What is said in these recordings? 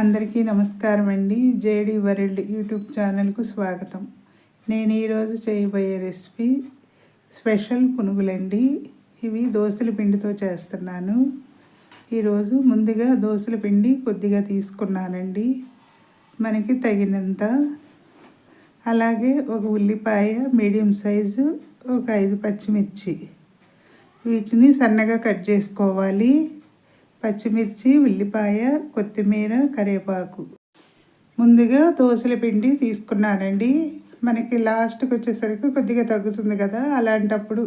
అందరికీ నమస్కారం అండి. జేడి వరల్డ్ యూట్యూబ్ ఛానల్కు స్వాగతం. నేను ఈరోజు చేయబోయే రెసిపీ స్పెషల్ పునుగులండి. ఇవి దోసల పిండితో చేస్తున్నాను. ఈరోజు ముందుగా దోసల పిండి కొద్దిగా తీసుకున్నానండి, మనకి తగినంత. అలాగే ఒక ఉల్లిపాయ మీడియం సైజు, ఒక 5 పచ్చిమిర్చి, వీటిని సన్నగా కట్ చేసుకోవాలి. పచ్చిమిర్చి, ఉల్లిపాయ, కొత్తిమీర, కరివేపాకు. ముందుగా దోసల పిండి తీసుకున్నానండి. మనకి లాస్ట్కి వచ్చేసరికి కొద్దిగా తగ్గుతుంది కదా, అలాంటప్పుడు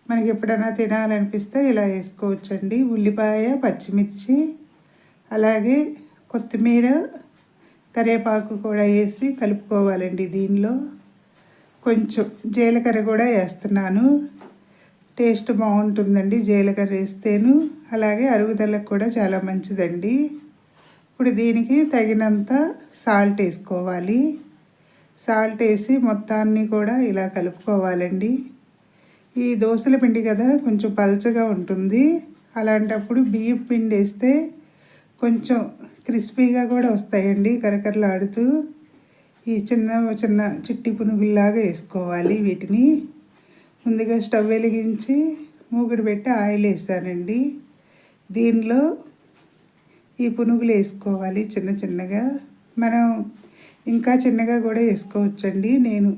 మనకి ఎప్పుడైనా తినాలనిపిస్తే ఇలా వేసుకోవచ్చండి. ఉల్లిపాయ, పచ్చిమిర్చి, అలాగే కొత్తిమీర, కరివేపాకు కూడా వేసి కలుపుకోవాలండి. దీనిలో కొంచెం జీలకర్ర కూడా వేస్తున్నాను. టేస్ట్ బాగుంటుందండి జీలకర్ర వేస్తేను. అలాగే అరుగుదలకు కూడా చాలా మంచిదండి. ఇప్పుడు దీనికి తగినంత సాల్ట్ వేసుకోవాలి. సాల్ట్ వేసి మొత్తాన్ని కూడా ఇలా కలుపుకోవాలండి. ఈ దోసల పిండి కదా కొంచెం పల్చగా ఉంటుంది, అలాంటప్పుడు బియ్యం పిండి వేస్తే కొంచెం క్రిస్పీగా కూడా వస్తాయండి, కరకరలాడుతూ. ఈ చిన్న చిన్న చిట్టి పునుగుల్లాగా వేసుకోవాలి. వీటిని ముందుగా స్టవ్ వెలిగించి మూకుడు పెట్టి ఆయిల్ వేసానండి. దీనిలో ఈ పునుగులు వేసుకోవాలి చిన్న చిన్నగా. మనం ఇంకా చిన్నగా కూడా వేసుకోవచ్చండి. నేను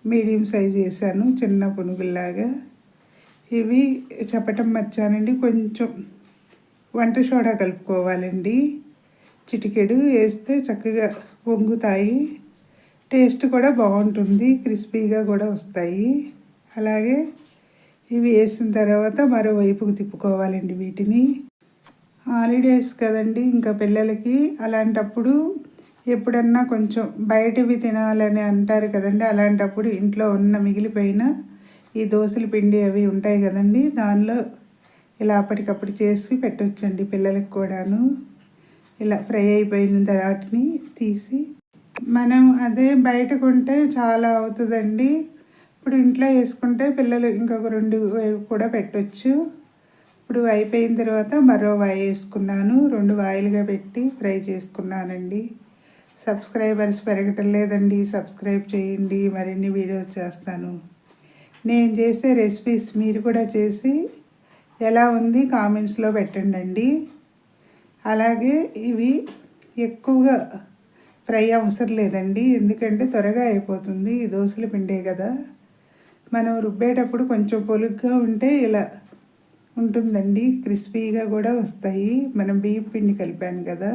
మీడియం సైజ్ వేసాను, చిన్న పునుగుల్లాగా. ఇవి చెప్పటం మర్చానండి, కొంచెం వంట సోడా కలుపుకోవాలండి. చిటికెడు వేస్తే చక్కగా పొంగుతాయి. టేస్ట్ కూడా బాగుంటుంది, క్రిస్పీగా కూడా వస్తాయి. అలాగే ఇవి వేసిన తర్వాత మరోవైపుకు తిప్పుకోవాలండి. వీటిని హాలిడేస్ కదండి ఇంకా పిల్లలకి, అలాంటప్పుడు ఎప్పుడన్నా కొంచెం బయటవి తినాలని అంటారు కదండి, అలాంటప్పుడు ఇంట్లో ఉన్న మిగిలిపోయిన ఈ దోసల పిండి అవి ఉంటాయి కదండి, దానిలో ఇలా అప్పటికప్పుడు చేసి పెట్టొచ్చండి పిల్లలకు కూడాను. ఇలా ఫ్రై అయిపోయిన తర్వాతని తీసి మనం అదే బయట కొంటే చాలా అవుతుందండి. ఇప్పుడు ఇంట్లో వేసుకుంటే పిల్లలు ఇంకొక 2 కూడా పెట్టవచ్చు. ఇప్పుడు అయిపోయిన తర్వాత మరో వాయి వేసుకున్నాను. 2 వాయిలుగా పెట్టి ఫ్రై చేసుకున్నానండి. సబ్స్క్రైబర్స్ పెరగటం లేదండి, సబ్స్క్రైబ్ చేయండి, మరిన్ని వీడియోస్ చేస్తాను. నేను చేసే రెసిపీస్ మీరు కూడా చేసి ఎలా ఉంది కామెంట్స్లో పెట్టండి. అలాగే ఇవి ఎక్కువగా ఫ్రై అవసరం లేదండి, ఎందుకంటే త్వరగా అయిపోతుంది. ఈ దోసల పిండే కదా, మనం రుబ్బేటప్పుడు కొంచెం పొలుగ్గా ఉంటే ఇలా ఉంటుందండి, క్రిస్పీగా కూడా వస్తాయి. మనం బియ్యం పిండి కలిపాను కదా,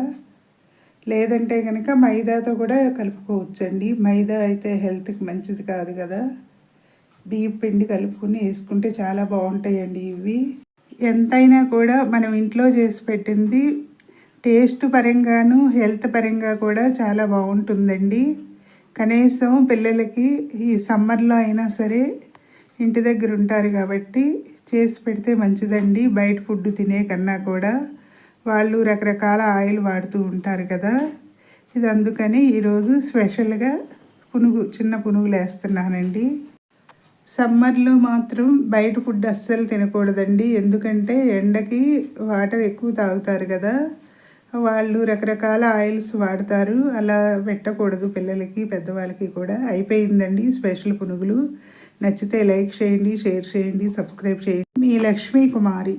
లేదంటే కనుక మైదాతో కూడా కలుపుకోవచ్చండి. మైదా అయితే హెల్త్కి మంచిది కాదు కదా. బియ్యం పిండి కలుపుకొని వేసుకుంటే చాలా బాగుంటాయండి ఇవి. ఎంతైనా కూడా మనం ఇంట్లో చేసి పెట్టింది టేస్ట్ పరంగాను హెల్త్ పరంగా కూడా చాలా బాగుంటుందండి. కనీసం పిల్లలకి ఈ సమ్మర్లో అయినా సరే ఇంటి దగ్గర ఉంటారు కాబట్టి చేసి పెడితే మంచిదండి. బయట ఫుడ్ తినే కన్నా కూడా వాళ్ళు రకరకాల ఆయిల్ వాడుతూ ఉంటారు కదా. ఇది అందుకని ఈరోజు స్పెషల్గా చిన్న పునుగులు వేస్తున్నానండి. సమ్మర్లో మాత్రం బయట ఫుడ్ అస్సలు తినకూడదండి, ఎందుకంటే ఎండకి వాటర్ ఎక్కువ తాగుతారు కదా, వాళ్ళు రకరకాల ఆయిల్స్ వాడతారు. అలా పెట్టకూడదు పిల్లలకి, పెద్దవాళ్ళకి కూడా. అయిపోయిందండి స్పెషల్ పునుగులు. నచ్చితే లైక్ చేయండి, షేర్ చేయండి, సబ్స్క్రైబ్ చేయండి. మీ లక్ష్మీ కుమారి.